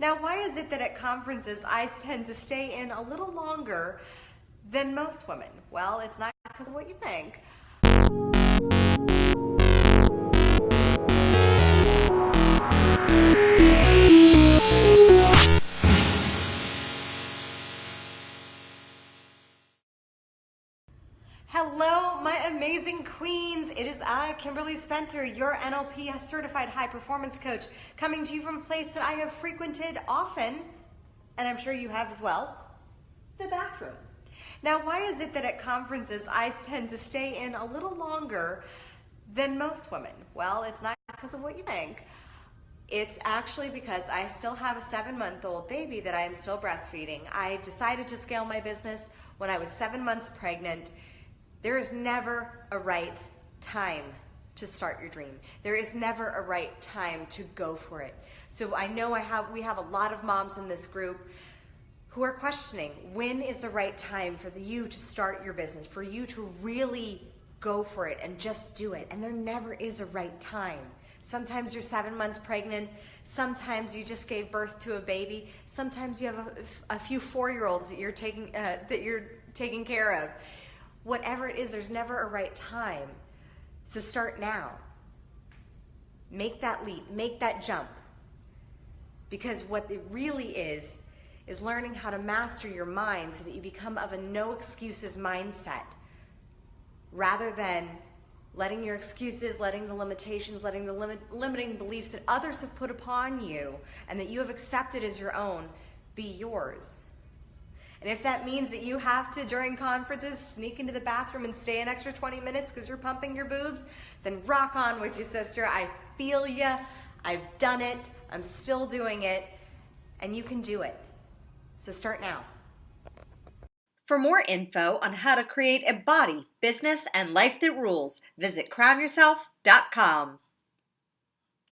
Now, why is it that at conferences I tend to stay in a little longer than most women? Well, it's not because of what you think. Hello, my amazing queens. It is I, Kimberly Spencer, your NLP certified high performance coach, coming to you from a place that I have frequented often, and I'm sure you have as well, the bathroom. Now, why is it that at conferences I tend to stay in a little longer than most women? Well, it's not because of what you think. It's actually because I still have a 7-month-old baby that I am still breastfeeding. I decided to scale my business when I was 7 months pregnant. There is never a right time to start your dream. There is never a right time to go for it. So I know we have a lot of moms in this group who are questioning, when is the right time for you to start your business, for you to really go for it and just do it? And there never is a right time. Sometimes you're 7 months pregnant. Sometimes you just gave birth to a baby. Sometimes you have a few 4-year-olds that you're taking care of. Whatever it is, there's never a right time. So start now. Make that leap, make that jump. Because what it really is learning how to master your mind so that you become of a no excuses mindset, rather than letting your excuses, letting the limitations, letting the limiting beliefs that others have put upon you and that you have accepted as your own be yours. And if that means that you have to, during conferences, sneak into the bathroom and stay an extra 20 minutes because you're pumping your boobs, then rock on with you, sister. I feel you. I've done it. I'm still doing it. And you can do it. So start now. For more info on how to create a body, business, and life that rules, visit crownyourself.com.